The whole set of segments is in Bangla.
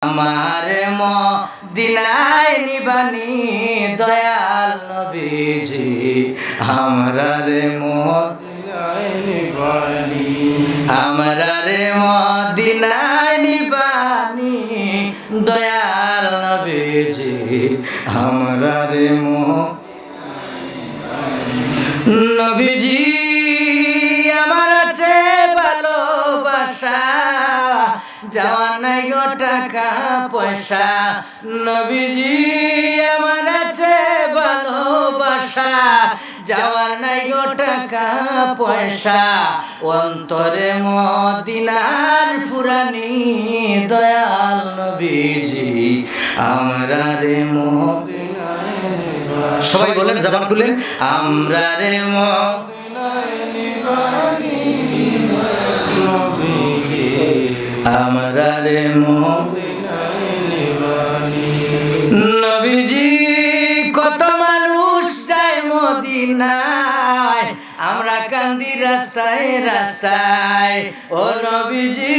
আমারে মদিনায় নিবানি দয়াল নবীজি, আমরা রে মদিনায় নিবানি, আমরা রে মদিনায় নিবানি দয়াল নবীজি, আমরা রে নবীজি আমার আছে ভালোবাসা, যাওয়া নাই গো টাকা পয়সা। নবীজি আমার আছে ভালোবাসা, যাওয়া নাই গো টাকা পয়সা। অন্তরে মদিনার ফুরানি দয়াল নবীজি, আমরা রে সবাই বলেন, জবান খুলেন, আমরা রে আমরা রে নবীজি। কত মানুষ যায় মদিনায়, আমরা কান্দি রাস্তায় রাস্তায়। ও নবীজি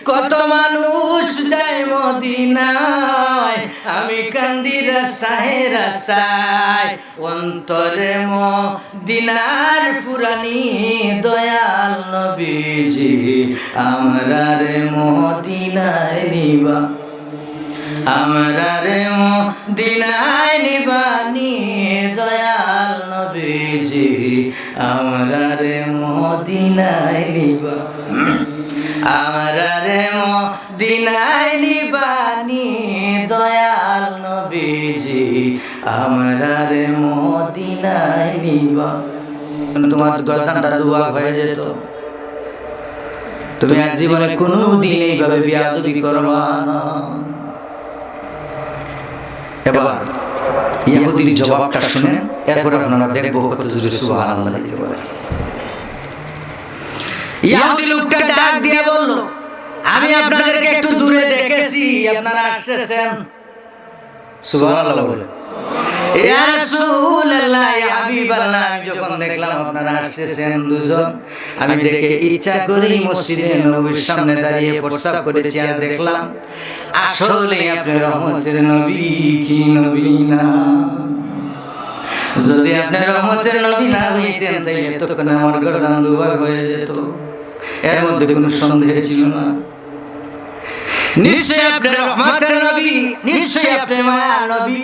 কত মানুষ যায় মদিনায়, আমি কান্দি রাস্তায় রাস্তায়। অন্তরে মদিনার ফুরানি দয়াল নবীজি, আমরা রে মদিনায় নিবা, আমরা রে মদিনায় নিবানি দয়াল নবীজি, আমরা রে মদিনায় নিবা, আমরা রে মদিনায় নিবানি দয়াল নবীজি, আমরা রে মদিনায় নিবা। তোমার গর্দানটা দুয়া হয়ে যেত, তুমি আর জীবনে কোনোদিন এইভাবে বিয়াদবি করবা না। এবার ইহুদির জবাবটা শুনে এরপর আপনারা দেখবো কত জোরে সুবহানাল্লাহ দিতে বলে। ইহুদি লোকটা ডাক দিয়ে বলল, আমি আপনাদেরকে একটু দূরে দেখেছি, আপনারা আসতেছেন। সুবহানাল্লাহ বলে, ইয়া রাসূলুল্লাহ, ইয়া হাবিবাল্লাহ, আমি যখন দেখলাম আপনারা আসতেছেন দুজন, আমি দেখে ইচ্ছা করেই মসজিদে নবীর সামনে দাঁড়িয়ে প্রস্রাব করেছি। আর দেখলাম আসলে আপনি রহমতের নবী কি নবী না। যদি আপনি রহমতের নবী না হইতেন তাইলে তখন আমার গর্দান দুভাগ হয়ে যেত, এর মধ্যে কোনো সন্দেহ ছিল না। নিশ্চয় আপনি রহমতের নবী, নিশ্চয় আপনি মায়া নবী।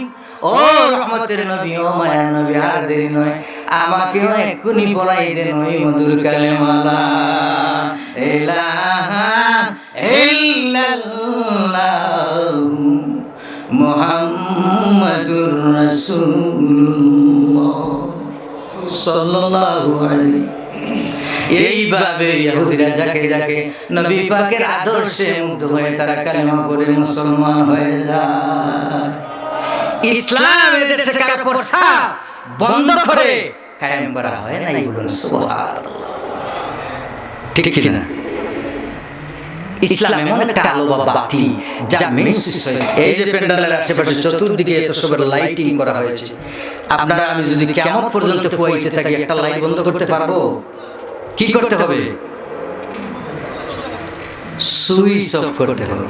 ও রহমতের নবী, ও মায়া নবী, আর দেরি নয়, আমাকেও এক্ষুনি পড়াই দেন ওই মধুর কালেমা লা ইলাহা ইল্লাল্লাহ মুহাম্মাদুর রাসূলুল্লাহ সাল্লাল্লাহু আলাইহি। এইভাবে ইহুদিরা যাকে যাকে নবী পাকের আদর্শে মুগ্ধ হয়ে তারা কালেমা পড়ে মুসলমান হয়ে যায়। ইসলাম এদেশে কার প্রসার বন্ধ করে কায়েম করা হয় না, বলুন সুবহানাল্লাহ। ঠিক কি না? ইসলাম এমন একটা আলো বা বাতি যা মেসেজ হয়। এই যে প্যান্ডেলের আশেপাশে চতুর্দিকে এত সব লাইটিং করা হয়েছে, আপনারা আমি যদি কিয়ামত পর্যন্ত ফুয়াইতে থাকি, একটা লাইট বন্ধ করতে পারবো? কি করতে হবে? সুইচ অফ করতে হবে।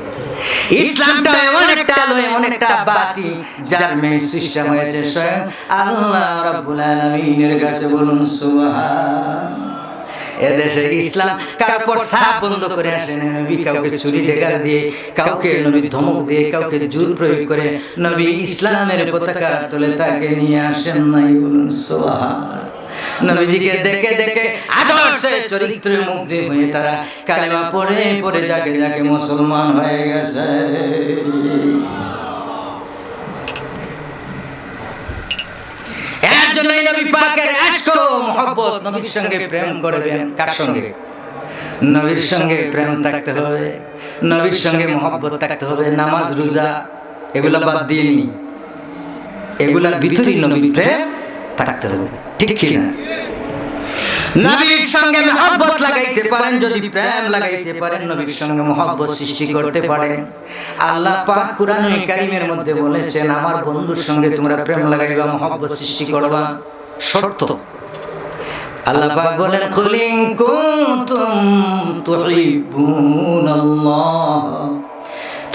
ইসলামটা এমন একটা আলো, এমন একটা বাতি যার মেইন সিস্টেম হয়েছে স্বয়ং আল্লাহ রাব্বুল আলামিনের কাছে, বলুন সুবহান। এদেশে ইসলাম কার প্রসাব বন্ধ করে আসে না। নবী কাউকে চুরি ডেকার দিয়ে, কাউকে নবী ধমক দিয়ে, কাউকে জোর প্রয়োগ করে নবী ইসলামের পতাকা তুলে তাকে নিয়ে আসেন নাই, বলুন সুবহান। নবীজিকে দেখে দেখে আদর্শে চরিত্রে মুগ্ধ হয়ে তারা কালেমা পড়ে পড়ে যাকে যাকে মুসলমান হয়ে গেছে। এর জন্যই নবী পাকের ইশক ও মহব্বত, নবীর সঙ্গে প্রেম করবেন। কার সঙ্গে? নবীর সঙ্গে প্রেম থাকতে হবে, নবীর সঙ্গে মহব্বত থাকতে হবে। নামাজ রোজা এগুলা বাদ দিয়ে নি, এগুলার ভিতরেই নবীর প্রেম থাকতে হবে। ঠিক কি না? নবীর সঙ্গে মহব্বত লাগাইতে পারেন, যদি প্রেম লাগাইতে পারেন, নবীর সঙ্গে মহব্বত সৃষ্টি করতে পারেন। আল্লাহ পাক কুরআনুল কারীমের মধ্যে বলেছেন, আমার বন্ধুর সঙ্গে তোমরা প্রেম লাগাইবা, মহব্বত সৃষ্টি করবা, শর্ত আল্লাহ পাক বলেন কুল ইন কুনতুম তুহিব্বুনাল্লাহ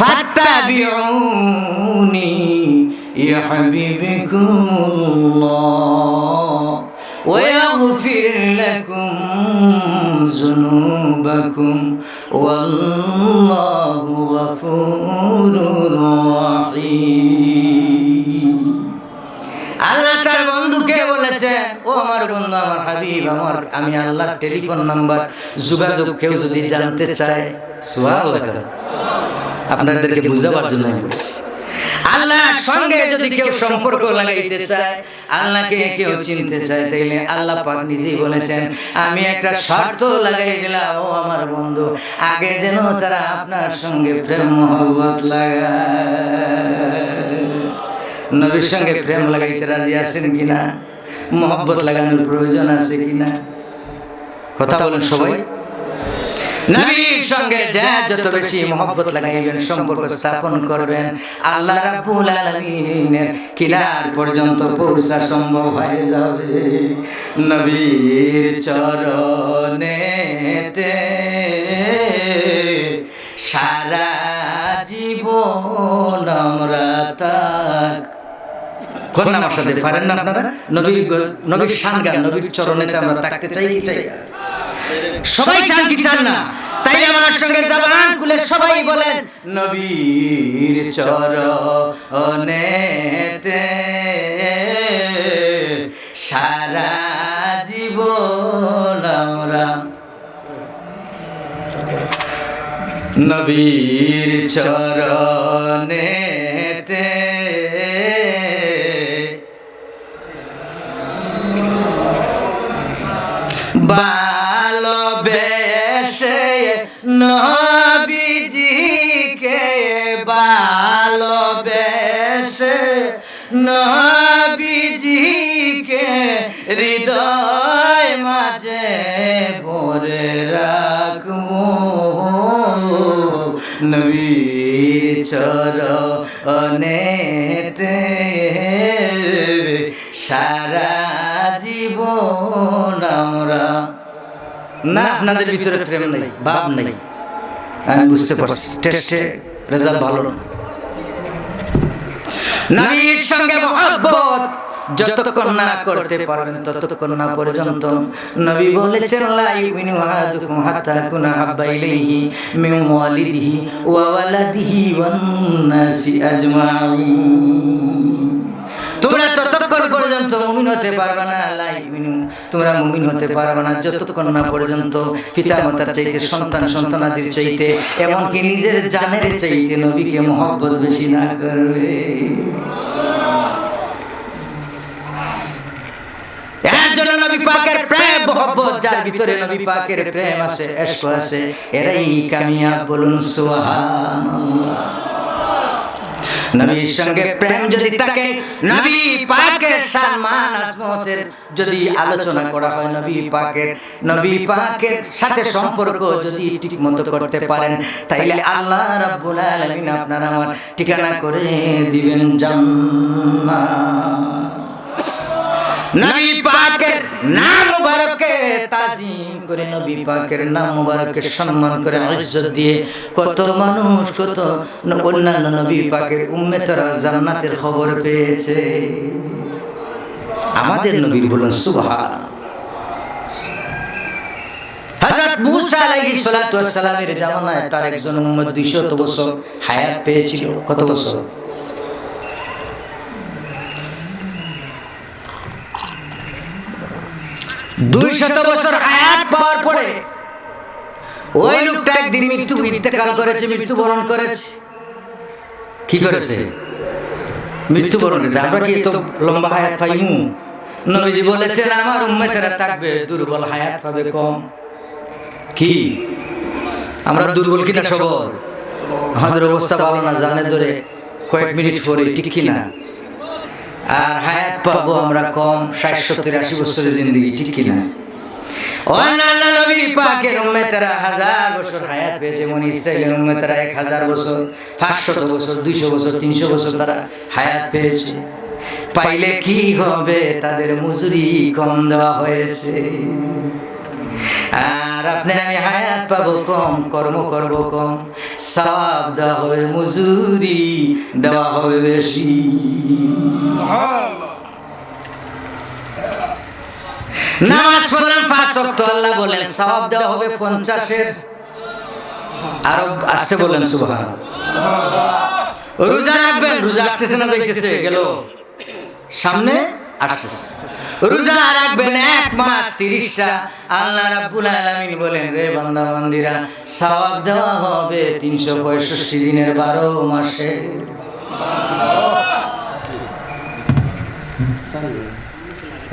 ফাত্তাবিউনি ইউহিব্বুকুমুল্লাহ ওয়া ইয়াগফির লাকুম যুনুবাকুম ওয়াল্লাহু গফুরুর রাহিম। আল্লাহ তার বন্ধুকে বলেছেন, ও আমার বন্ধু, আমার হাবিব, আমি আল্লাহর টেলিফোন নাম্বার, যোগাযোগ কেউ যদি জানতে চায়, সুবহানাল্লাহ, আপনাদেরকে বুঝাবার জন্য আমি বলছি, আল্লাহর সঙ্গে যদি কেউ সম্পর্ক লাগাইতে চায়, আল্লাহকে কেউ চিনতে চায়, তাইলে আল্লাহ পাক নিজেই বলেছেন, আমি একটা শর্ত লাগাই দিলাম, ও আমার বন্ধু, আগে যেন তারা আপনার সঙ্গে প্রেম মহব্বত লাগায়। নবীর সঙ্গে প্রেম লাগাইতে রাজি আছেন কিনা? মহব্বত লাগানোর প্রয়োজন আছে কিনা? কথা বলেন সবাই। নবীর সঙ্গে যত বেশি মহব্বত লাগাইবেন, সম্পর্ক স্থাপন করবেন, আল্লাহ রাব্বুল আলামিনের কিনার পর্যন্ত পৌঁছা সম্ভব হয়ে যাবে। নবীর চরণেতে সারা জীবন আমরা থাক। কোন আমার সাথে পারেন না আপনারা? নবীর শান গান, নবীর চরণেতে আমরা থাকতে চাই কি চাই? সবাই চান কি চান না? তাই আমার সঙ্গে জবান খুলে সবাই বলেন, নবীর চরণেতে সারা জীবন আমরা, নবীর চরণেতে ভালোবেসে নবীজিকে, ভালোবেসে নবীজিকে হৃদয় মাঝে ভরে রাখবো। নবীর চরণেতে সারা জীবন আমরা। না, আপনাদের ভিতরে প্রেম নাই, ভাব নাই, আমি বুঝতে পারছি, টেস্টে রেজাল্ট ভালো না। নবীর সঙ্গে মহব্বত যতক্ষণ না করতে পারবেন ততক্ষণ না পর্যন্ত, নবী বলেছেন, লা ইউমিনু আহাদুকুম হাত্তা কুনা হাব্বা ইলাইহি মিন ওয়ালিদিহি ওয়া ওয়ালাদিহি ওয়ান নাসি আজমাইন। তোমরা ততক্ষণ পর্যন্ত মুমিন হতে পারবে না, লা ইউমিনু, তোমরা মুমিন হতে পারবে না যতক্ষণ না পর্যন্ত পিতা মাতার চাইতে, সন্তান সন্তানাদির চাইতে, এমনকি নিজের জানের চাইতে নবীকে মহব্বত বেশি না করবে। এর জন্য নবী পাকের প্রেম মহব্বত, যার ভিতরে নবী পাকের প্রেম আছে, ইশক আছে, এরাই কামিয়াব। বলুন সুবহানাল্লাহ। নবীর সঙ্গে প্রেম যদি থাকে, নবী পাকের সম্মান আজমতের যদি আলোচনা করা হয়, নবী পাকের সাথে সম্পর্ক যদি ঠিকমতো করতে পারেন, তাইলে আল্লাহ রাব্বুল আলামিন আপনার আমার ঠিকানা করে দিবেন জান্নাত। নবী পাকের নাম মুবারককে তাজিম করে, নবী পাকের নাম মুবারককে সম্মান করে, ইজ্জত দিয়ে কত মানুষ, কত অন্যান্য নবী পাকের উম্মতেরা জান্নাতের খবর পেয়েছে। আমাদের নবীর বলুন সুবহানাল্লাহ। হযরত মুসা আলাইহিস সালাতু ওয়াস সালামের জামানায় তার একজন উম্মত 200 বছর হায়াত পেয়েছিল। কত বছর? 200 বছর হায়াত পাওয়ার পরে ওই লোকটা একদিন ইন্তেকাল করেছে, মৃত্যুবরণ করেছে। কি করেছে? মৃত্যুবরণ করেছে। আমরা কি তো লম্বা হায়াত পাইমু? নবীজি বলেছেন, আমার উম্মতেরা থাকবে দুর্বল, হায়াত পাবে কম। কি আমরা দুর্বল কিনা সবল? আমাদের অবস্থা ভালো না, জানে ধরে কয়েক মিনিট পরে, ঠিক কিনা? আর হায়াত পাবো আমরা কম, 60, 70, 80 বছরের জিন্দেগি, ঠিক কিনা? অন্যান্য নবী পাকের উম্মতেরা 1000 বছর হায়াত পেয়েছে, বনি ইসরাইলের উম্মতেরা 1000 বছর, 500 বছর, 200 বছর, 300 বছর তারা হায়াত পেয়েছে। পাইলে কি হবে, তাদের মজুরি কম দেওয়া হয়েছে। আর আপনি আমি হায়াত পাবো কম, কর্ম করব কম, সওয়াব দেওয়া হবে, মজুরি দেওয়া হবে বেশি। নামাজ পড়লাম 5 ওয়াক্ত, আল্লাহ বলেন সওয়াব দেওয়া হবে 50-এর। আরো আসতে বলেন সুবহানাল্লাহ। রোজা রাখবেন, রোজা আসতেছে না যাইতেছে, গেল সামনে আসতেছে। রোজা রাখবেন 1 মাস 30টা, আল্লাহ রাব্বুল আলামিন বলেন রে বান্দা বান্দিরা, সওয়াব দেওয়া হবে 365 দিনের 12 মাসে।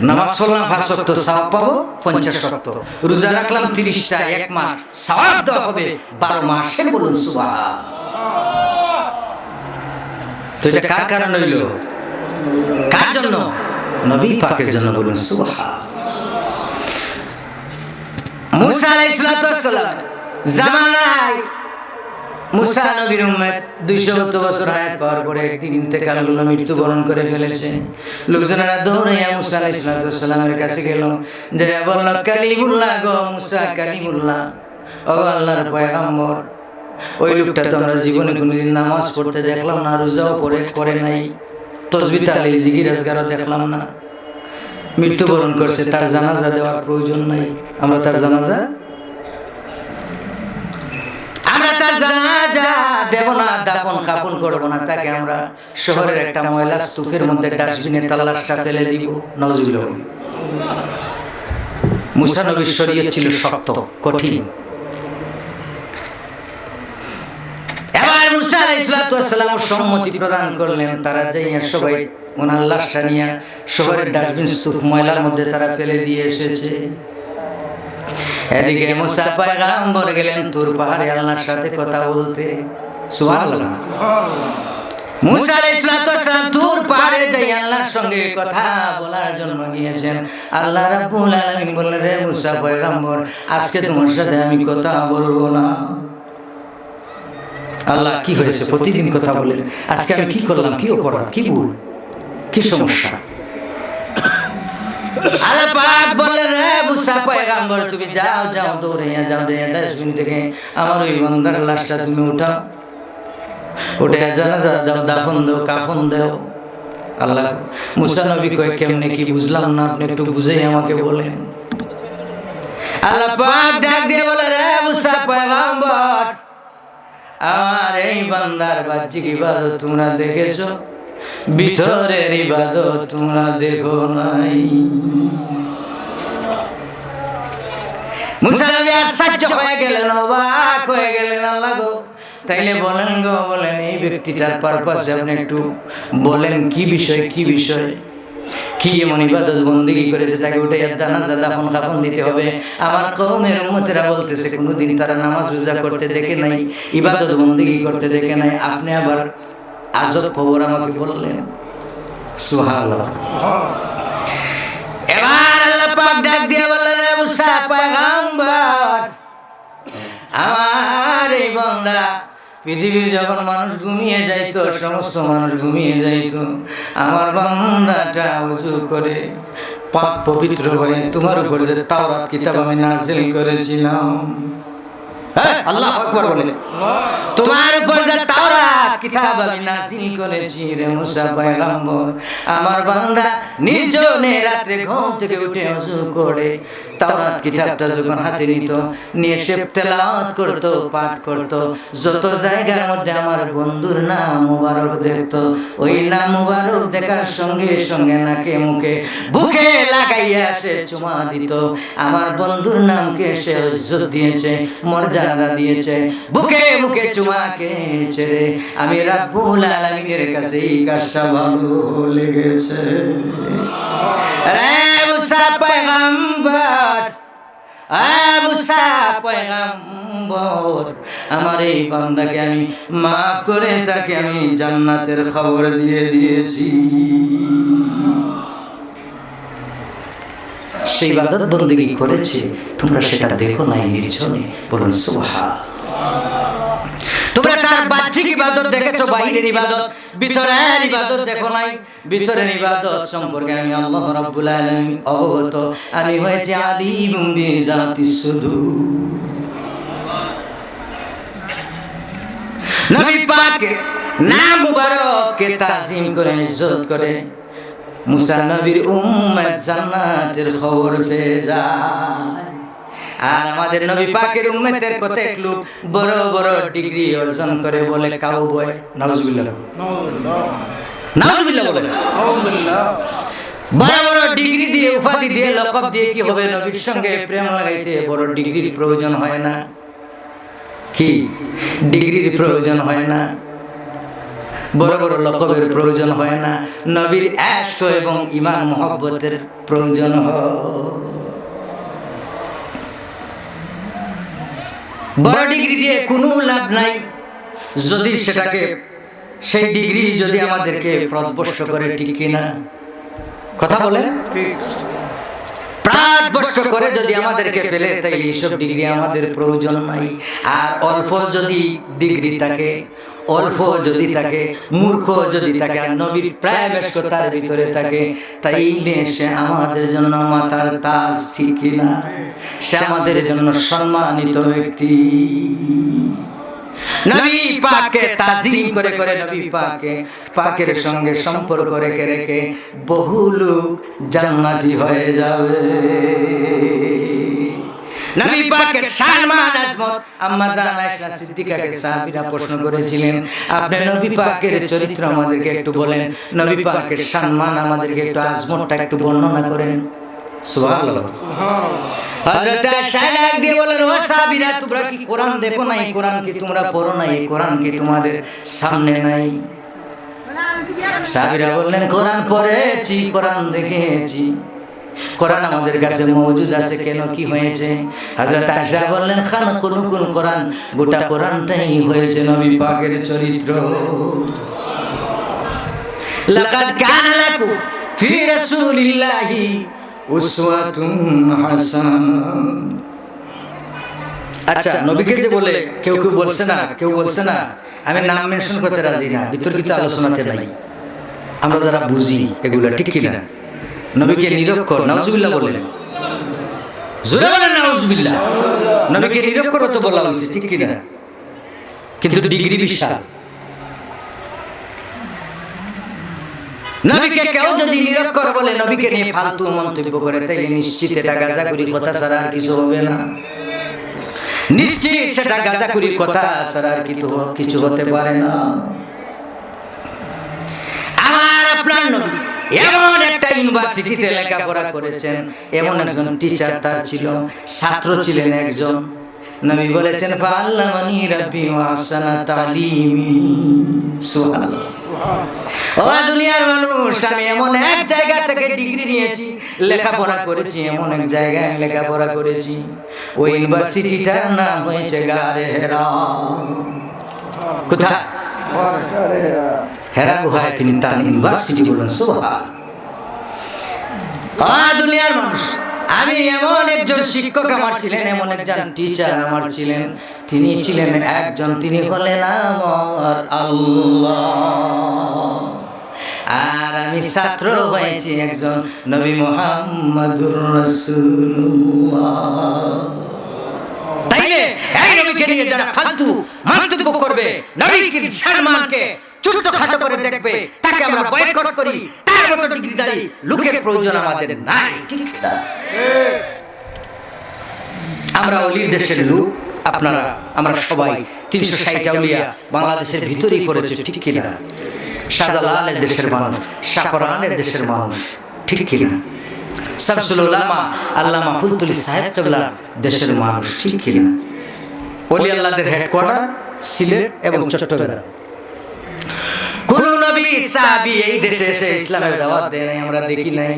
নামাজ পড়লাম 5 ওয়াক্ত, সওয়াব পাবো 50 ওয়াক্ত। রোজা রাখলাম 30টা, 1 মাস, সওয়াব দেওয়া হবে 12 মাসে। বলুন সুবহানাল্লাহ। তো এটা কার কারণে হইল? কার জন্য? নবী পাকের জন্য। বলুন সুবহানাল্লাহ। মুসা আলাইহিস সালাম জামানায় মুসা নবীর উম্মত 270 বছর হায়াত পাওয়ার পরে একদিন ইন্তেকাল হলো, মৃত্যুবরণ করে ফেলেছে। লোকজনেরা দৌড়াইয়া মুসা আলাইহিস সালামের কাছে গেল, যে বলল কালিমুল্লাহ গো মুসা, কালিমুল্লাহ, ও আল্লাহর পয়গম্বর, ওই লোকটা তো আমরা জীবনে কোনোদিন নামাজ পড়তে দেখলাম না, রোজাও করে নাই, তাসবিহ তাহলিল জিকির আজকারও দেখলাম না, মৃত্যুবরণ করছে, তার জানাজা দেওয়ার প্রয়োজন নাই। আমরা তার জানাজা দেব না, দাফন কাফন করব না, তাকে আমরা শহরের একটা ময়লা স্তূপের মধ্যে ডাস্টবিনে তালাশটা ফেলে দিব। নাউজুবিল্লাহ। মুসা নবীর শরীয়ত ছিল শক্ত, কঠিন। এবার মুসা আলাইহিস সালাম সম্মতি প্রদান করলেন, তারা যাইয়া সবাই ওনার লাশটা নিয়ে শহরের ডাস্টবিন স্তূপ ময়লার মধ্যে তারা ফেলে দিয়ে এসেছে। এদিকে মুসা পয়গম্বর গেলেন তুর পাহাড়ে আল্লাহর সাথে কথা বলতে। সুবহানাল্লাহ। মুসা আলাইহিস সালাম তুর পাহাড়ে যাই আল্লাহর সঙ্গে কথা বলার জন্য গিয়েছেন। আল্লাহ রাব্বুল আলামিন বললেন, রে মুসা পয়গম্বর, আজকে তোমার সাথে আমি কথা বলবো না। আল্লাহ, কি হয়েছে? প্রতিদিন কথা বলেন, আজকে আমি কি করলাম, কি অপরাধ, কি ভুল, কি সমস্যা? আল্লাহ পাক বলেন, রে মুসা পয়গম্বর, তুমি যাও দৌড়ে যাও ডাস্টবিন থেকে আমার ওই বান্দার লাশটা তুমি উঠাও, উঠে জানাজা দাও, দাফন দাও, কাফন দাও। আল্লাহ মুসা নবী কয়, কেমনে কি বুঝলাম না, আপনি একটু বুঝেই আমাকে বলেন। আল্লাহ পাক ডাক দিয়ে বলে, রে মুসা পয়গম্বর, আমার এই বান্দার বাহ্যিক ইবাদত তোমরা দেখেছো, ভিতরের ইবাদত তোমরা দেখো নাই। মুসা নবী আশ্চর্য হয়ে গেলেন, অবাক হয়ে গেলেন। আল্লাহ গো, তাইলে বলেন গো, বলেন এই ব্যক্তিটার পারপাসে আপনি একটু বলেন, কি বিষয়, কি বিষয়, কি এমন ইবাদত বন্দেগী করেছে তাকে উঠে জানাজা দাফন কাফন দিতে হবে? আমার কওমের উম্মতেরা বলতেছে কোনোদিন তারা নামাজ রোজা করতে দেখে নাই, ইবাদত বন্দেগী করতে দেখে নাই, আপনি আবার আজব খবর আমাকে বললেন। সুবহানাল্লাহ। এবার আল্লাহ পাক ডাক দিয়ে বললেন, রে মুসা পয়গম্বর, আমার এই বান্দা পৃথিবীর যখন মানুষ ঘুমিয়ে যাইতো, সমস্ত মানুষ ঘুমিয়ে যাইতো, আমার বান্দাটা ওযু করে পাক পবিত্র হয়ে তোমার উপর যে তাওরাত কিতাব আমি নাযিল করেছিলাম, আল্লাহু আকবার বলে, তোমার উপর যে তাওরাত কিতাব আমি নাযিল করেছি, রে মুসা পয়গম্বর, আমার বান্দা নির্জনে রাতে ঘুম থেকে উঠে ওযু করে তাওরাত কিতাবটা যখন হাতে নিত, নিয়ে সে তেলাওয়াত করত, পাঠ করত, যত জায়গার মধ্যে আমার বন্ধুর নাম মুবারক দেখতো, ওই নাম মুবারক দেখার সঙ্গে সঙ্গে নাকে মুখে বুকে লাগাইয়া সে চুমা দিত। আমার বন্ধুর নামকে সে ইজ্জত দিয়েছে, মর্যাদা দিয়েছে, বুকে বুকে চুমা খেয়েছে। আমি রাব্বুল আলামিনের কাছে এই কাজটা ভালো লেগেছে। রে মুসা পয়গম্বর, মুসা পয়গম্বর, আমার এই বান্দাকে আমি মাফ করে তাকে আমি জান্নাতের খবর দিয়ে দিয়েছি। সেই ইবাদত বন্দেগী করেছে, তোমরা সেটা দেখো নাই নির্জনে। বলুন সুবহানাল্লাহ। তোমরা তার বাহ্যিক ইবাদত ইবাদত দেখেছো বাহিরের ইবাদত, ভিতরের ইবাদত দেখো নাই। ভিতরের ইবাদত সম্পর্কে আমি আল্লাহ রাব্বুল আলামিন অবগত, আমি হয়েছে আলিমুম বিজাতিস সুদূর। নবী পাক নাম মুবারককে তাজিম করে ইজ্জত করে মুসা নবীর উম্মত জান্নাতের খবর পেয়ে যায়। আর আমাদের নবী পাকের উম্মতের কতক লোক বড় বড় ডিগ্রি অর্জন করে বলে কাউবয়। নাউজুবিল্লাহ, নাউজুবিল্লাহ বলে বড় বড় ডিগ্রি দিয়ে, উপাধি দিয়ে, লকব দিয়ে কি হবে? নবীর সঙ্গে প্রেম লাগাইতে বড় ডিগ্রির প্রয়োজন হয় না। কি ডিগ্রির প্রয়োজন হয় না, বড় বড় লকবের প্রয়োজন হয় না, নবীর ইশক এবং ঈমান মুহাব্বতের প্রয়োজন হয়। বড় ডিগ্রি দিয়ে কোনো লাভ নাই যদি সেটাকে, সেই ডিগ্রি যদি আমাদেরকে প্রদবষ্ট করে, ঠিক কিনা? কথা বলেন, প্রাদবষ্ট করে যদি আমাদেরকে ফেলে, তাইলে এইসব ডিগ্রি আমাদের প্রয়োজন নাই। আর অল্প যদি ডিগ্রি থাকে, অল্প যদি থাকে, মূর্খ যদি থাকে, আর নবীর প্রেম ইশক তার ভিতরে থাকে, তাইলে সে আমাদের জন্য মাথার তাজ, ঠিক কিনা? সে আমাদের জন্য সম্মানিত ব্যক্তি। নবী পাককে তাজিম করে করে, নবী পাকের সঙ্গে সম্পর্ক রেখে রেখে বহু লোক জান্নাতি হয়ে যাবে। নবী পাকের সম্মান আজমত আম্মা জান আয়েশা সিদ্দিকাকে সাহাবীরা প্রশ্ন করেছিলেন, আপনি নবী পাকের চরিত্র আমাদেরকে একটু বলেন, নবী পাকের সম্মান আমাদেরকে একটু আজমতটা একটু বর্ণনা করেন। সুবহানাল্লাহ, হযরত আয়েশা ডাক দিয়ে বলেন, ও সাহাবীরা, তোমরা কি কোরআন দেখো নাই? কোরআন কি তোমরা পড়ো নাই? কোরআন কি তোমাদের সামনে নাই? সাহাবীরা বললেন, কোরআন পড়েছি, কোরআন দেখেছি, কোরআন আমাদের কাছে মওজুদ আছে। কেন, কি হয়েছে? হযরত আয়েশা বললেন, খালকুল কোরআন, গোটা কোরআনটাই হয়েছে নবী পাকের চরিত্র। লাকাদ কানা লাকুম ফি রাসূলিল্লাহি উসওয়াতুন হাসানাহ। আচ্ছা, নবীকে যে বলে কেউ কেউ বলছে না, কেউ বলছে না, আমি নাম মেনশন করতে রাজি না, বিতর্কিত আলোচনাতে নাই, আমরা যারা বুঝি এগুলা, ঠিক কিনা? নবীকে নিরক্ষর, নাউজুবিল্লাহ বলেন, জোরে বলেন নাউজুবিল্লাহ। নবীকে নিরক্ষর তো বলা হয়েছে, ঠিক কিনা? কিন্তু ডিগ্রি বিশাল। নবীকে কেউ যদি নিরক্ষর বলে, নবীকে নিয়ে ফালতু মন্তব্য করে, তাইলে নিশ্চিত এটা গাঁজাখুরি কথা ছাড়া আর কিছু হবে না। নিশ্চিত সেটা গাঁজাখুরি কথা ছাড়া আর কিছু হতে পারে না। আমার আপনার নবী এমন একটা ইউনিভার্সিটিতে লেখাপড়া করেছেন, এমন একজন টিচার তার ছিল, ছাত্র ছিলেন একজন। নবী বলেছেন, ফাআল্লামানি রাব্বি ওয়া আহসানা তালিমি। সুবহানাল্লাহ। ও দুনিয়ার মানুষ, আমি এমন এক জায়গা থেকে ডিগ্রি নিয়েছি, লেখাপড়া করেছি, এমন এক জায়গায় লেখাপড়া করেছি, ওই ইউনিভার্সিটিটার নাম হয়েছে গারে হেরা। কোথায়? হেরা গুহায় তিনি তার ইউনিভার্সিটি বলেন। সুবহানাল্লাহ। দুনিয়ার মানুষ, আমি এমন একজন শিক্ষক আমার ছিলেন, এমন একজন টিচার আমার ছিলেন, তিনি ছিলেন একজন, তিনি হলেন আমার আল্লাহ। আর আমি ছাত্র হয়েছি একজন নবী মুহাম্মদুর রাসূলুল্লাহ। তাইলে এই নবীকে নিয়ে যারা ফালতু মন্তব্য করবে, নবীর সম্মানকে ছোটখাটো করে দেখবে, তাকে আমরা বয়কট করি, তার মতো ডিগ্রিধারী লোকের প্রয়োজন আমাদের নাই, ঠিক না? আমরা ওলির দেশের লোক, আপনারা আমরা সবাই 360 আউলিয়া বাংলাদেশের ভিতরেই পড়েছে, ঠিক কিনা? শাহজালালের দেশের মানুষ, শাহপরানের দেশের মানুষ, ঠিক কিনা? শামসুল উলামা আল্লামা ফুলতুলি সাহেব কেবলার দেশের মানুষ, ঠিক কিনা? ওলি আল্লাহদের হেডকোয়ার্টার সিলেট এবং চট্টগ্রাম। কোন নবী সাহাবী এই দেশে এসে ইসলামের দাওয়াত দেয় নাই, আমরা দেখি নাই।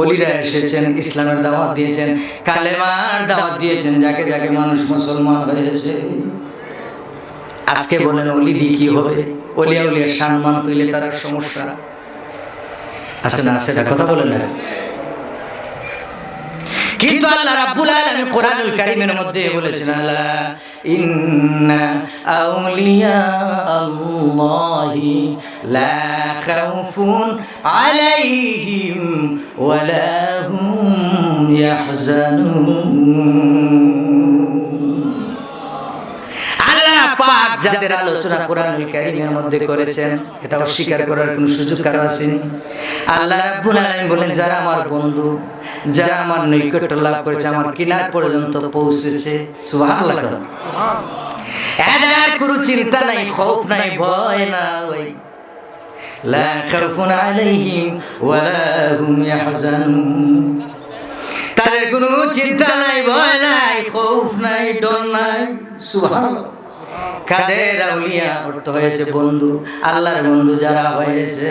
ওলিরা এসেছেন, ইসলামের দাওয়াত দিয়েছেন, কালেমার দাওয়াত দিয়েছেন, যাকে যাকে মানুষ মুসলমান হয়েছে। আজকে বলেন ওলি দিয়ে কি হবে? ওলিয়া উলিয়া সম্মান কইলে তার সমস্যা আছে না? আছে না? কথা বলেন না। কিন্তু আল্লাহ রাব্বুল আলামিন কোরআনুল কারীমের মধ্যে বলেছেন আলা ইন্না আউলিয়া আল্লাহি লা খাউফুন আলাইহিম ওয়ালা হুম ইয়াহজানুন। আল্লাহ পাক যাদের আলোচনা কোরআনুল কারীমের মধ্যে করেছেন, এটা অস্বীকার করার কোনো সুযোগ কারো আছে? আল্লাহ রাব্বুল আলামিন বলেন যারা আমার বন্ধু, যারা আমার নৈকট্য লাভ করেছে, আমার কিনার পর্যন্ত পৌঁছেছে, সুবহানাল্লাহ। এদের কোনো চিন্তা নাই, খৌফ নাই, ভয় নাই, লা খাউফুন আলাইহিম ওয়ালা হুম ইয়াহজানুন। তাদের কোনো চিন্তা নাই, ভয় নাই, খৌফ নাই, ডর নাই, সুবহানাল্লাহ। কাদের আউলিয়া অর্থ হয়েছে বন্ধু, আল্লাহর বন্ধু যারা হয়েছে।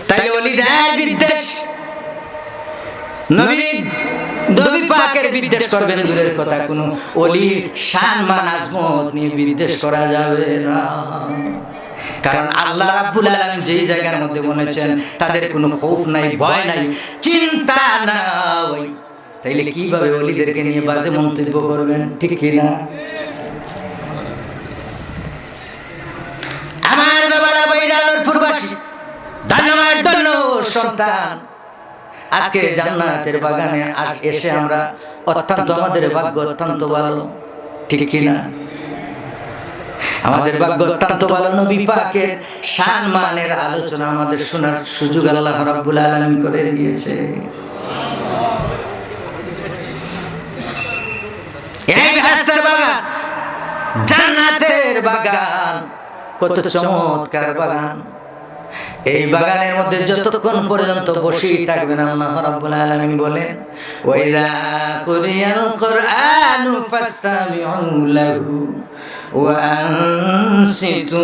তাই ওলিদের বিদ্বেষ, নবী পাকের বিদ্বেষ করবেন দূরের কথা, কোনো ওলির শান মান আজমত নিয়ে বিদ্বেষ করা যাবে না। কারণ আল্লাহ রাব্বুল আলামিন যেই জায়গার মধ্যে বলেছেন তাদের কোনো খৌফ নাই, ভয় নাই, চিন্তা নাই, তাইলে কিভাবে ওলিদেরকে নিয়ে বাজে মন্তব্য করবেন? ঠিক কি না? আমার বাবারা বাইরা নূরপুরবাসী, ধন্যবাদ ধন্য সন্তান, আজকে জান্নাতের বাগানে এসে আমরা অত্যন্ত, আমাদের ভাগ্য অত্যন্ত ভালো, ঠিক কি না? আমাদের ভাগ্য অত্যন্ত ভালো, নবী পাকের শান মানের আলোচনা আমাদের শোনার সুযোগ আল্লাহ রাব্বুল আলামিন করে দিয়েছে। এই বেহেশতের বাগান, জান্নাতের বাগান, কত চমৎকার বাগান। এই বাগানের মধ্যে যতক্ষণ পর্যন্ত বসেই থাকবেন, আল্লাহ রাব্বুল আলামিন বলেন ওয়াইযা কুরিয়াল কুরআনু ফাসতামিউ লাহু ওয়া আনসিতু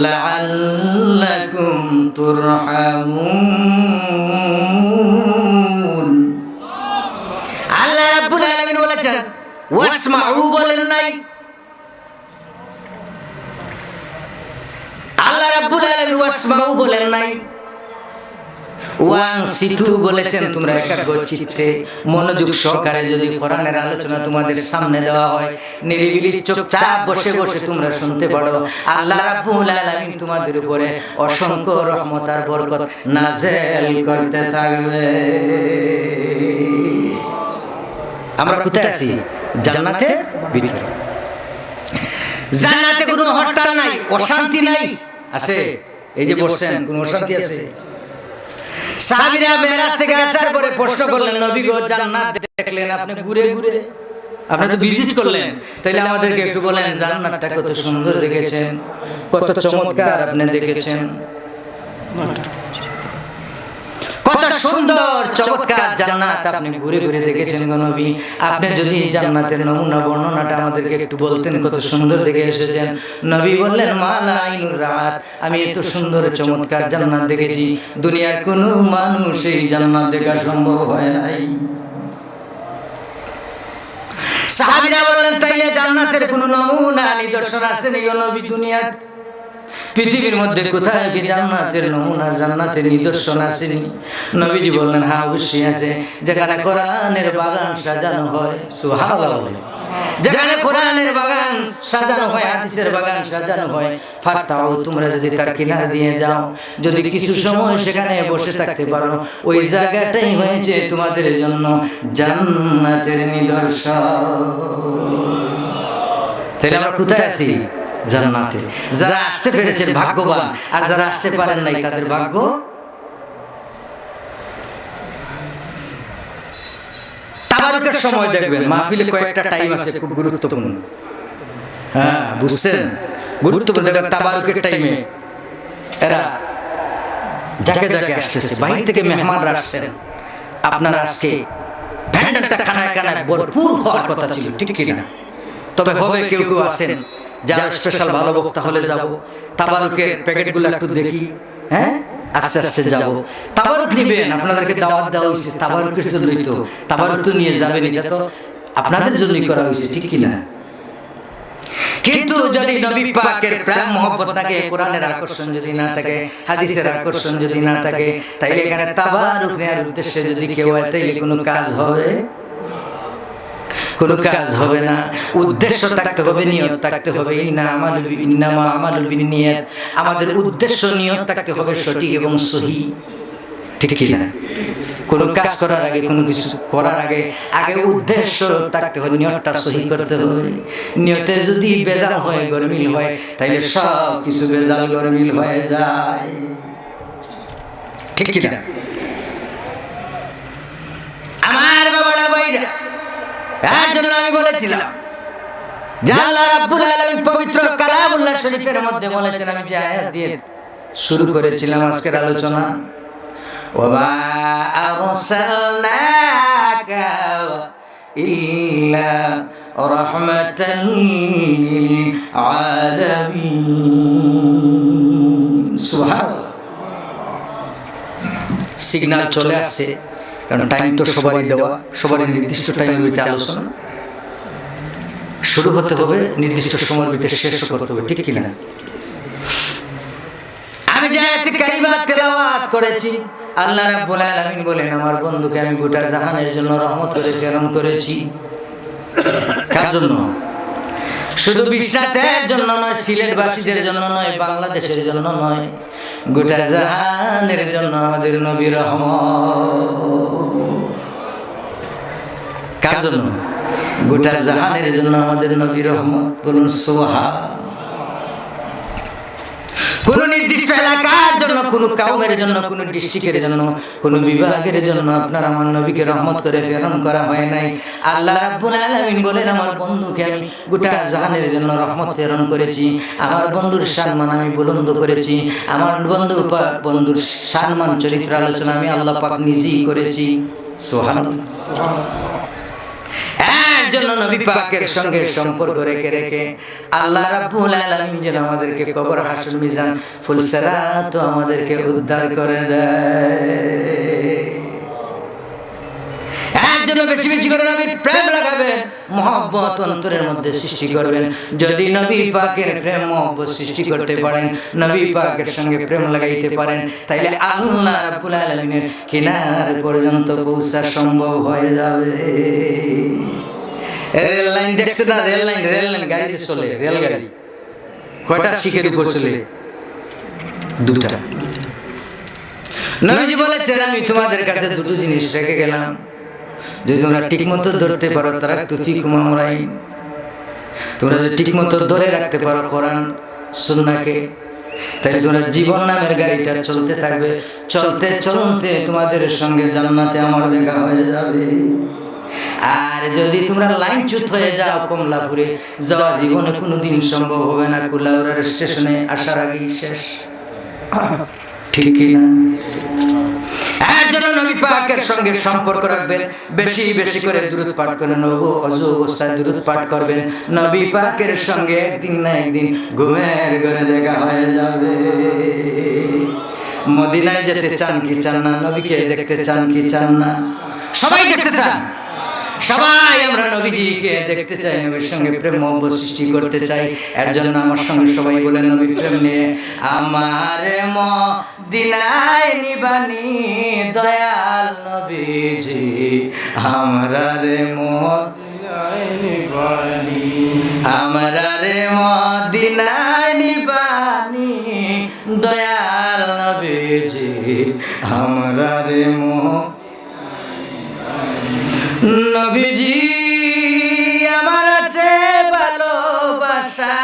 লাআল্লাকুম তুরহামুন। আল্লাহ রাব্বুল আলামিন বলেছেন ওয়াসমাউ, বলেন নাই? আল্লাহ রাব্বুল আলামিন ওয়াসমাউ বলেন নাই, ওয়ানসিতু বলেছেন। তোমরা একাগ্র চিত্তে মনোযোগ সহকারে যদি কোরআনের আলোচনা তোমাদের সামনে দেওয়া হয়, নিরিবিলি চুপচাপ বসে বসে তোমরা শুনতে পারো, আল্লাহ রাব্বুল আলামিন তোমাদের উপরে অসংখ্য রহমত আর বরকত নাযিল করতে থাকবে। আমরা কোথায় আছি? জান্নাতের ভিতরে। জান্নাতে কোনো হরতাল নাই, অশান্তি নাই, আছে? এই যে বসছেন, কোনো অশান্তি আছে? সাহাবীরা মেরাজ থেকে আসার পরে প্রশ্ন করলেন, নবী গো জান্নাত দেখলেন আপনি ঘুরে ঘুরে, আপনি তো ভিজিট করলেন, তাইলে আমাদেরকে একটু বলেন জান্নাতটা কত সুন্দর দেখেছেন, কত চমৎকার আপনি দেখেছেন, কত সুন্দর চমৎকার জান্নাত আপনি ঘুরে ঘুরে দেখেছেন গো নবী। আপনি যদি জান্নাতের নমুনা বর্ণনাটা আমাদেরকে একটু বলতেন, কত সুন্দর দেখে এসেছেন। নবী বললেন মালা আইনুর রাত, আমি এত সুন্দর চমৎকার জান্নাত দেখেছি, দুনিয়ার কোনো মানুষ এই জান্নাত দেখা সম্ভব হয় নাই। সাহাবীরা বললেন তাইলে জান্নাতের কোনো নমুনা নিদর্শন আছে নি গো নবী দুনিয়াতে? পৃথিবীর মধ্যে কোথায় কি জান্নাতের নমুনা, জান্নাতের নিদর্শন আসেনি? নবীজি বললেন হ্যাঁ অবশ্যই আছে, যেখানে কোরআনের বাগান সাজানো হয়, সুবহানাল্লাহ, যেখানে কোরআনের বাগান সাজানো হয়, হাদিসের বাগান সাজানো হয়, ফাতাও, তোমরা যদি তার কিনারা দিয়ে যাও, যদি কিছু সময় সেখানে বসে থাকতে পারো, ওই জায়গাটাই হয়েছে তোমাদের জন্য জান্নাতের নিদর্শন। তাহলে আমরা কোথায় আছি? জান্নাতে। যারা আসতে পেরেছেন ভাগ্যবান, আর যারা আসতে পারেন নাই তাদের ভাগ্য। তাবারুকের সময় দেখবেন মাহফিলে কয়েকটা টাইম আছে খুব গুরুত্বপূর্ণ, হ্যাঁ বুঝছেন, গুরুত্বপূর্ণ। তাবারুকের টাইমে এরা যাকে যাকে আসতেছে, বাইরে থেকে মেহমানরা আসছেন, আপনারা আজকে ভ্যান্ডারটা খানায় খানায় ভরপুর হওয়ার কথা ছিল, ঠিক কিনা? তবে হবে কেউ কেউ আছেন যারা স্পেশাল ভালো বক্তা হলে যাব, তাবারুকের প্যাকেটগুলো একটু দেখি, হ্যাঁ আস্তে আস্তে যাব, তাবারুক নেবেন, আপনাদেরকে দাওয়াত দেওয়া হয়েছে তাবারুকের জন্যই, তো তাবারুক তো নিয়ে যাবেন, এটা তো আপনাদের জন্যই করা হয়েছে, ঠিক কিনা? কিন্তু যদি নবী পাকের প্রেম মহব্বত থাকে, কোরআনের আকর্ষণ যদি না থাকে, হাদিসের আকর্ষণ যদি না থাকে, তাইলে এখানে তাবারুক নেওয়ার উদ্দেশ্যে যদি কেউ হয়, তাইলে কোনো কাজ হবে? কোনো কাজ হবে না। উদ্দেশ্য থাকতে হবে, নিয়ত থাকতে হবে। ইন্নামা আমালুল বিন্নিয়াত, আমাদের উদ্দেশ্য নিয়ত থাকতে হবে সঠিক এবং সহি, ঠিক কি না? কোনো কাজ করার আগে, কোনো কিছু করার আগে উদ্দেশ্য থাকতে হবে, নিয়তটা সহি করতে হবে। নিয়তে যদি বেজাল হয়, গরমিল হয়, তাইলে সব কিছু বেজাল গরমিল হয়ে যায়, ঠিক কি না? আমার বাবারা ভাইরা, এর জন্য আমি বলেছিলাম যে আল্লাহ রাব্বুল আলামিন পবিত্র কালামুল্লাহ শরীফের মধ্যে বলেছেন, আমি যে আয়াত দিয়ে শুরু করেছিলাম আজকের আলোচনা, ওয়া আরসালনাকা ইল্লা রাহমাতাল লিল আলামিন। সুবহানাল্লাহ। সিগন্যাল চলে আসছে, কারণ টাইম তো সবারই দেওয়া, সবারই নির্দিষ্ট টাইমের ভিতরে আলোচনা শুরু হতে হবে, নির্দিষ্ট সময়ের ভিতরে শেষ করতে হবে, ঠিক কিনা? আমি যে আয়াত কারিমা তেলাওয়াত করেছি, আল্লাহ রাব্বুল আলামিন বলেন, আমার বন্ধুকে আমি গোটা জাহানের জন্য রহমত করে প্রেরণ করেছি। কার জন্য? শুধু বিশ্বনাথের জন্য নয়, সিলেটবাসীদের জন্য নয়, বাংলাদেশের জন্য নয়, গোটা জাহানের জন্য আমাদের নবী রহমত। কার জন্য? গোটা জাহানের জন্য আমাদের নবী রহমত। বলুন সুবহান। কোন নির্দিষ্ট এলাকার জন্য, কোন কওমের জন্য, কোন ডিস্ট্রিক্টের জন্য, কোন বিভাগের জন্য আপনার আমার নবীকে রহমত করে প্রেরণ করা হয় নাই। আল্লাহ রাব্বুল আলামিন বলেন, আমার বন্ধুকে আমি গোটা জাহানের জন্য রহমত প্রেরণ করেছি। আমার বন্ধুর সম্মান আমি বুলন্দ করেছি। আমার বন্ধুর সম্মান চরিত্র আলোচনা আমি আল্লাহ পাক নিজেই করেছি। সুবহানাল্লাহ। এর জন্য নবী পাকের সঙ্গে সম্পর্ক রেখে রেখে আল্লাহ রাব্বুল আলামিন যেন আমাদেরকে কবর, হাসর, মিজান, ফুলসিরাত আমাদেরকে উদ্ধার করে দেয়। এর জন্য বেশি বেশি করে নবীর প্রেম লাগাবেন, মহব্বত অন্তরের মধ্যে সৃষ্টি করবেন। যদি নবী পাকের প্রেম মহব্বত সৃষ্টি করতে পারেন, নবী পাকের সঙ্গে প্রেম লাগাইতে পারেন, তাইলে আল্লাহ রাব্বুল আলামিনের কিনার পর্যন্ত পৌঁছা সম্ভব হয়ে যাবে। রেল লাইন দেখছে না? রেল লাইন গাড়ি যে চলে, রেলগাড়ি কয়টা শিখের উপর চলে? দুটা। নবীজি বলেছেন, আমি তোমাদের কাছে দুটো জিনিস রেখে গেলাম, যদি তোমরা ঠিকমতো ধরতে পারো, তারাকতু ফীকুম আমরাইন, তোমরা যদি ঠিকমতো ধরে রাখতে পারো কোরআন সুন্নাহকে, তাহলে তোমরা জীবন নামের গাড়িটা চলতে থাকবে। চলতে চলতে তোমাদের সঙ্গে জান্নাতে আমার দেখা হয়ে যাবে। আর যদি তোমরা লাইনচ্যুত হয়ে যাও, কমলাপুরে যাওয়া জীবনে কোনোদিন সম্ভব হবে না। কুলাউড়ার স্টেশনে আসার আগেই শেষ, ঠিক কি না? এর জন্য নবী পাকের সঙ্গে সম্পর্ক রাখবেন, বেশি বেশি করে দুরূদ পাঠ করেন, অজু অবস্থায় দুরূদ পাঠ করবেন। নবী পাকের সঙ্গে একদিন না একদিন ঘুমের ঘরে দেখা হয়ে যাবে। মদিনায় যেতে চান কি চান না? নবীকে দেখতে চান কি চান না? সবাই দেখতে চান। সবাই আমরা নবীজিকে দেখতে চাই, নবীর সঙ্গে প্রেম মহব্বত সৃষ্টি করতে চাই। এর জন্য আমার সঙ্গে সবাই বলেন নবীর প্রেম নিয়ে, আমার মদিনায় নিবানি দয়াল নবীজি, আমরা রে মদিনায় নিবানি, আমরা রে মদিনায় নিবানি দয়াল নবীজি, আমরা রে নবীজি, আমার আছে ভালোবাসা,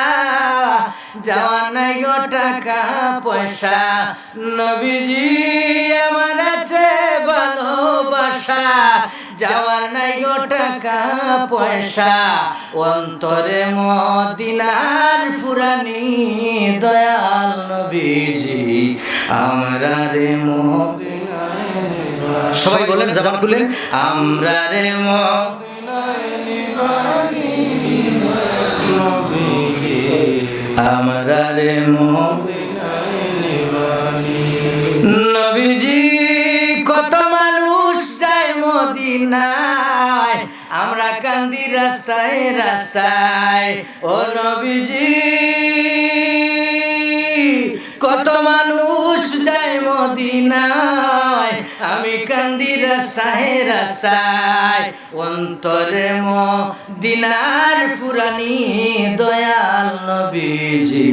যাওয়া নাই গো টাকা পয়সা। নবীজি, আমার আছে ভালোবাসা, যাওয়া নাই গো টাকা পয়সা, অন্তরে মদিনার ফুরানি দয়াল নবীজি, আমরা রে সবাই বলেন, জবান খুলেন, আমরা রে মদিনায় নিবানি, আমরা রে মদিনায় নিবানি। নবীজি, কত মানুষ যায় মদিনায়, আমরা কান্দি কান্দি রাস্তায় রাস্তায় ও নবীজি কত মানুষ যায় মদিনায় আমি কান্দি রাস্তায় রাস্তায় অন্তরে মদিনার ফুরানি দয়াল নবীজি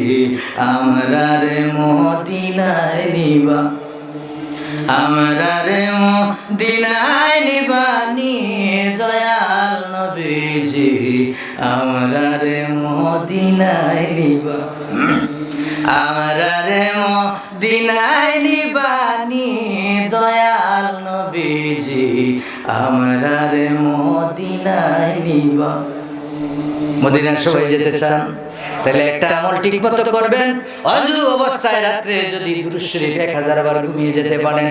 আমরা রে মদিনায় নিবা আমরা রে মদিনায় নিবানি দয়াল নবীজি আমরা রে মদিনায় নিবা আমরা রে মদিনায় নিবানি দয়াল নবীজি আমরা রে মদিনায় নিবা। মদিনায় সবাই যেতে চান তাহলে একটা আমল ঠিক মতো করবেন। অযু অবস্থায় রাত্রে যদি দুরূদ শরীফ 1000 বার ঘুমিয়ে যেতে পারেন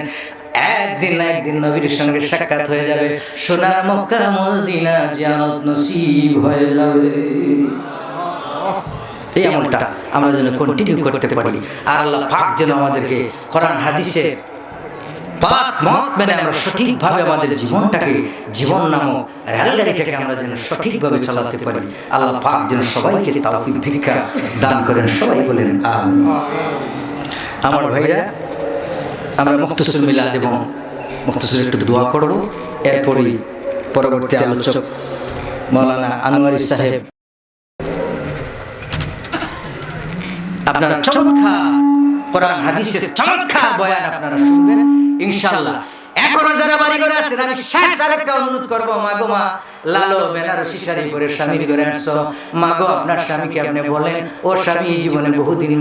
একদিন না একদিন নবীর সঙ্গে সাক্ষাৎ হয়ে যাবে, সোনার মক্কা মদিনা জিয়ারত নসিব হয়ে যাবে। এই আমলটা আমরা যেন কন্টিনিউ করতে পারি আর আল্লাহ পাক যেন আমাদেরকে কোরআন হাদিসের পাক মত মেনে আমরা সঠিকভাবে আমাদের জীবনটাকে জীবন নামক রেলগাড়িটাকে আমরা যেন সঠিকভাবে চালাতে পারি। আল্লাহ পাক যেন সবাইকে তৌফিক ভিক্ষা দান করেন, সবাই বলেন আমিন। আমার ভাইরা আমরা মুখতসর মিলাদ এবং মুখতসর একটু দোয়া করব, এরপরই পরবর্তী আলোচক মাওলানা আনোয়ারি সাহেব আপনারা চমৎকার কোরআন হাদিসের চমৎকার বয়ান আপনারা শুনবেন ইনশাআল্লাহ। এখনো যারা বাড়ি করে আছেন আমি শেষ আরেকটা অনুরোধ করবো, মাগো মা লালো বেনারসি শাড়ি পরে স্বামীর ঘরে আসছো, মাগো আপনার স্বামীকে আপনি বলেন ও স্বামী জীবনে বহুদিন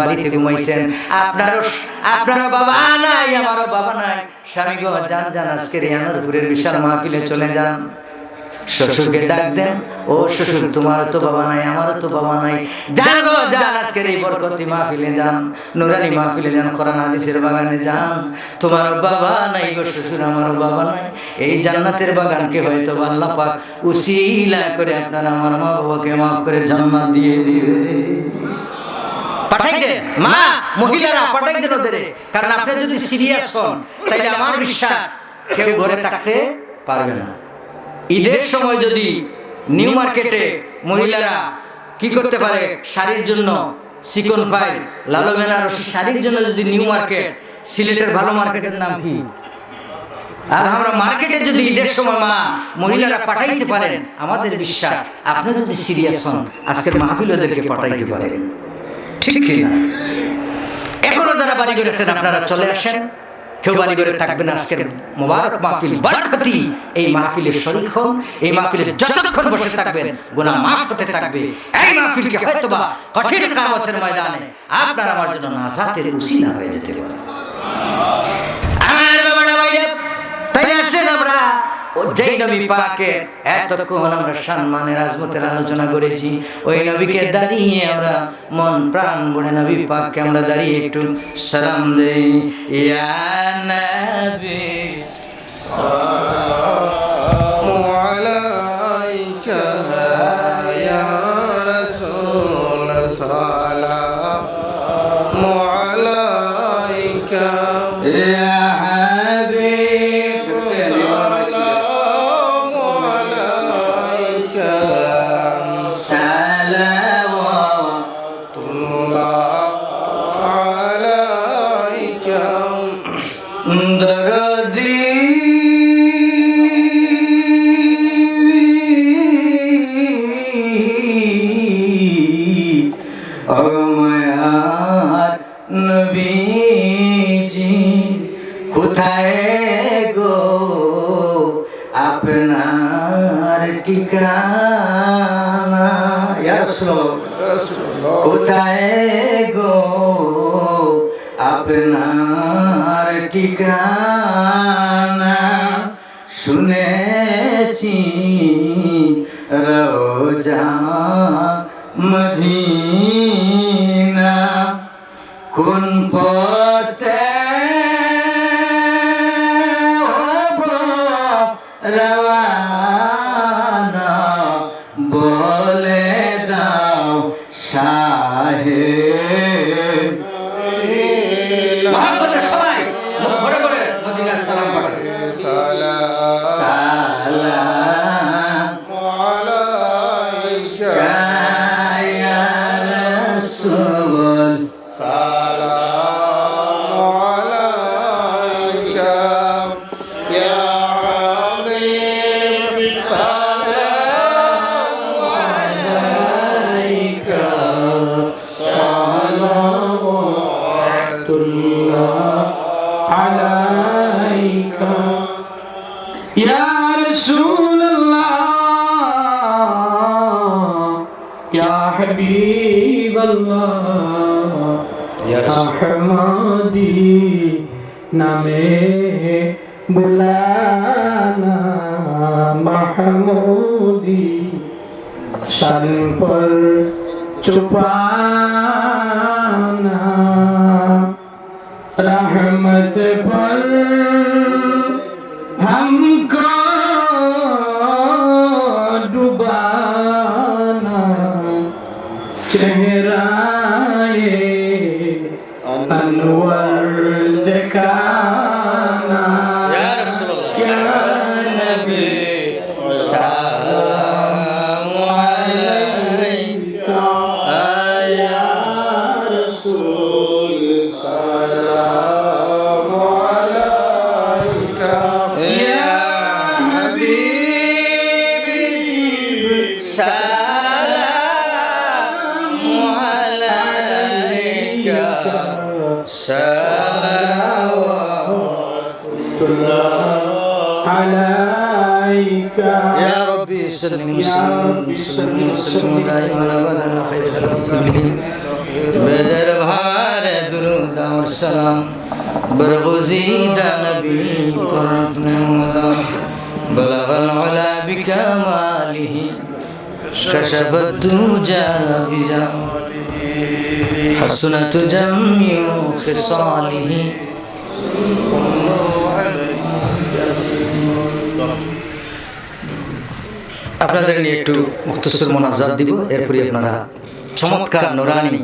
বাড়িতে ঘুমাইছেন, আপনারও বাবা নাই আমারও বাবা নাই, স্বামী গো যান যান আজকের ইয়ানুরপুরের বিশাল মাহফিলে চলে যান, শ্বশুরকে ডাক দেন, ও শ্বশুর তোমারও তো বাবা নাই আমারও তো বাবা নাই, যান গো যান আজকের এই বরকতি মাহফিলে যান, নুরানি মাহফিলে যান, কোরআন হাদিসের বাগানে যান, তোমারও বাবা নাই গো শ্বশুর আমারও বাবা নাই, এই জান্নাতের বাগানকে হয়তো আল্লাহ পাক উসিলা করে আপনারা আমার মা বাবাকে মাফ করে জান্নাত দিয়ে দিবে। পাঠাই দেন মা মহিলারা পাঠাই দেন ওদের, কারণ আপনি যদি সিরিয়াস হন তাইলে আমার বিশ্বাস কেউ ঘরে থাকতে পারবে না। ঈদের সময় যদি নিউ মার্কেটে মহিলারা কি করতে পারে শাড়ির জন্য চিকন ফাইল লালো বেনারসি শাড়ির জন্য যদি নিউ মার্কেট, সিলেটের ভালো মার্কেটের নাম কি, আর আমরা মার্কেটে যদি ঈদের সময় মা মহিলারা পাঠাইতে পারেন আমাদের বিশ্বাস আপনি যদি সিরিয়াস হন আজকের মাহফিল ওদেরকে পাঠাইতে পারেন, ঠিক কি না? এখনো যারা বাড়ি করেছেন আপনারা চলে আসেন, কেউ বাড়ি করে থাকবেন আজকের মোবারক মাহফিল বরকতি এই মাহফিলের শরীক হন, এই মাহফিলে যতক্ষণ বসে থাকবেন গুনাহ মাফ হতে থাকবে, এই মাহফিলকে হয়তোবা কঠিন কিয়ামতের ময়দানে আপনার আমার জন্য নাজাতের উসিলা হয়ে যেতে পারে। আমার বাবারা ভাইরা তাই আসেন আমরা যেই নবী পাকের এতক্ষণ আমরা সম্মানের আজমতের আলোচনা করেছি, ওই নবীকে দাঁড়িয়ে আমরা মন প্রাণ ভরে নবী পাককে আমরা দাঁড়িয়ে একটু সালাম দেই। ইয়া নবী সাল্লাল্লাহু আলাইকা ইয়া রাসূল সালামু আলাইকা ইয়া কোথায় গো আপনার ঠিকানা, শুনেছি রওজা মদিনা, কোন পথে রওয়ানা বলে দাও শাহে। সবাই ঘরে ঘরে মদিনার সালাম পাঠাবে। সালাম या हबीब अल्लाह या रहमादी नामे बुलाना महमूदी शन पर छुपाना रहमत पर हमको डुबाना चेहराए अनवर दिखाना या रसूलल्लाह या नबी सलाम अलैका या रसूल सलाम अलैका या हबीबी सलाम अलैका अलैका या रब्बी सल्लि वसल्लिम दाइमन अबदा अला खैरिल खल्क़ि बेदरबार दुरूद और सलाम बरगुज़ीदा नबी करफ़ने मुदा बलगल उला बिकमालिही कशफत दुजा बिजमालिही हसनत जम्यु खिसालिही আপনাদের নিয়ে একটু মুখতসর মোনাজাত দিব এরপরে আপনারা চমৎকার নুরানি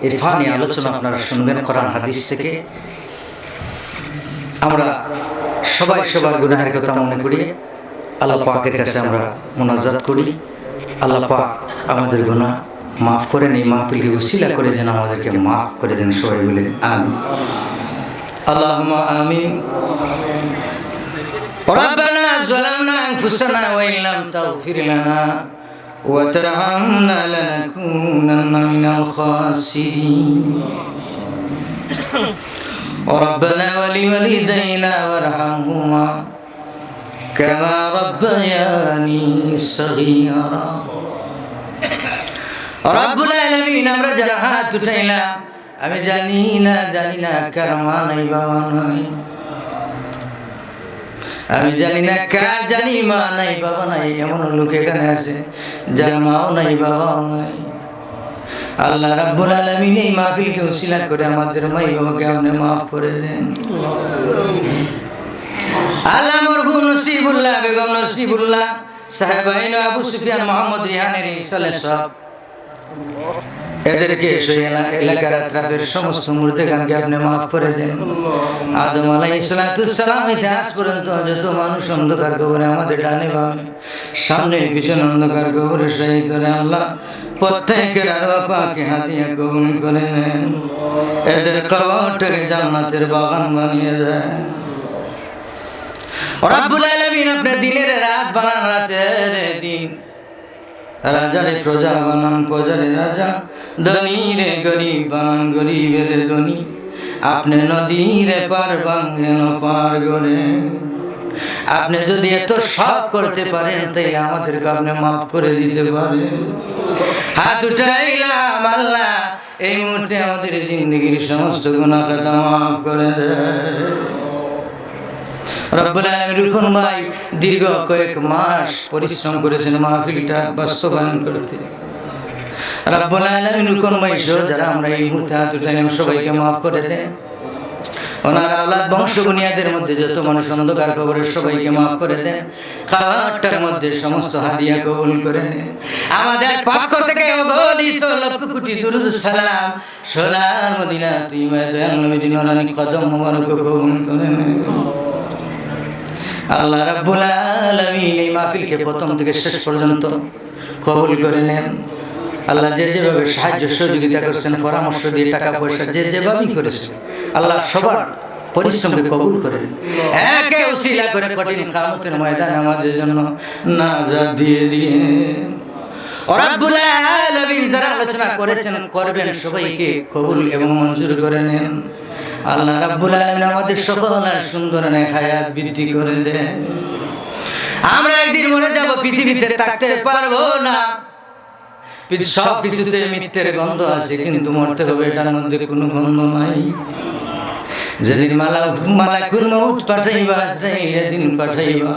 ইরফানি আলোচনা আপনারা শুনবেন কোরআন হাদিস থেকে আমরা সবাই সবার গুনাহের কথা মনে করি আল্লাহ পাকের কাছে আমরা মোনাজাত করি আল্লাহ পাক আমাদের গুনাহ মাফ করেন এই মাহফিলকে উসিলা করে যেন আমাদেরকে মাফ করে দেন সবাই বলেন আমিন আল্লাহুম্মা আমিন ربنا ظلمنا أنفسنا وإن لم تغفر لنا وترحمنا لنكونن من الخاسرين ربنا ولوالدينا وارحمهما كما ربياني صغيرا رب العالمين আমরা যারা হাত উঠাইলাম আমি জানি না কার মা নাই বাবা নাই আমি জানি না কার জানি মা নাই বাবা নাই এমন লোক এখানে আছে যার মাও নাই বাবাও নাই আল্লাহ রাব্বুল আলামিন এই মাহফিলকে উসিলা করে আমাদের মা বাবাকে আপনি মাফ করে দেন আল্লাহ মরহুম নসিবুল্লাহ বেগম নসিবুল্লাহ সাহেবাইন আবু সুফিয়ান মোহাম্মদ রিহানের ইসালে সব এদেরকে সেই এলাকার আত্রাফের সমস্ত মুর্দেগানকে আপনি মাফ করে দেন আদম আলাইহিস সালাম হইতে আজ পর্যন্ত যত মানুষ অন্ধকার কবরে আমাদের ডানে বামে সামনে পিছনে অন্ধকার কবরে শহীদ করে আল্লাহ প্রত্যেকের আরওয়াহ পাকে হাদিয়া কবুল করে নেন এদের কবরটাকে জান্নাতের বাগান বানিয়ে দেন রব্বুল আলামিন আপনি দিনের রাত বানান রাতের দিন রাজারে প্রজা বানান প্রজারে রাজা ধনীরে গরিব বানান গরিবের ধনী আপনি নদীরে পার ভাঙেন পার গড়ে আপনি যদি এত সব করতে পারেন তাই আমাদেরকে আপনি মাফ করে দিতে পারেন হাত উঠাইলাম আল্লাহ এই মুহূর্তে আমাদের জিন্দগির সমস্ত গুনাহ খাতা মাফ করে দেন রব্বুল আলামিন রুকন ভাই দীর্ঘ কয়েক মাস পরিশ্রম করেছেন মাহফিলটা বাস্তবায়ন করতে রব্বুল আলামিন রুকন ভাই সহ যারা আমরা এই মুহূর্তে হাত উঠাইলাম সবাইকে মাফ করে দেন ওনার আওলাদ বংশ বুনিয়াদের মধ্যে যত মানুষ অন্ধকার কবরের সবাইকে মাফ করে দেন খাবারটার মধ্যে সমস্ত হাদিয়া কবুল করে নেন আমাদের পক্ষ থেকে অগণিত লক্ষ কোটি দুরূদ সালাম সোনার মদিনা তুইমা দয়াল নবীর নুরানি কদম মোবারক কবুল করে নেন আল্লাহ রাব্বুল আলামিন এই মাহফিলকে প্রথম থেকে শেষ পর্যন্ত কবুল করে নেন আল্লাহ যে যেভাবে সাহায্য সহযোগিতা করেছেন পরামর্শ দিয়ে টাকা পয়সা যে যেভাবেই করেছেন আল্লাহ সবার পরিশ্রমকে কবুল করেন একে উসিলা করে কঠিন কিয়ামতের ময়দানে আমাদের জন্য নাজাত দিয়ে দিয়ে রব্বুল আলামিন যারা আলোচনা করেছেন করবেন সবাইকে কবুল এবং মঞ্জুর করে নেন আল্লাহ রাব্বুল আলামিন আমাদের সকলের সুন্দর নেক হায়াত বৃদ্ধি করে দেন আমরা একদিন মরে যাব পৃথিবীতে থাকতে পারবো না সব কিছুতে মিথ্যের গন্ধ আছে, কিন্তু মরতে হবে এটার মধ্যে কোনো গন্ধ নাই। যেদিন মালাকুল মউত পাঠাইবা, সেদিন পাঠাইবা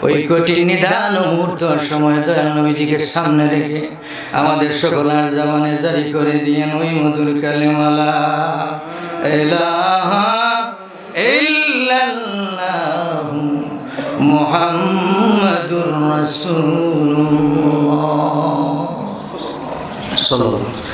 ওই কঠিন নিদান মুহূর্তের সময় দয়াল নবীজিকে সামনে রেখে আমাদের সকলের জবানে জারি করে দিয়েন ওই মধুর কালেমা লা ইলাহা ইল্লাল্লাহু মুহাম্মাদুর রাসূলুল্লাহ সাল্লাল্লাহু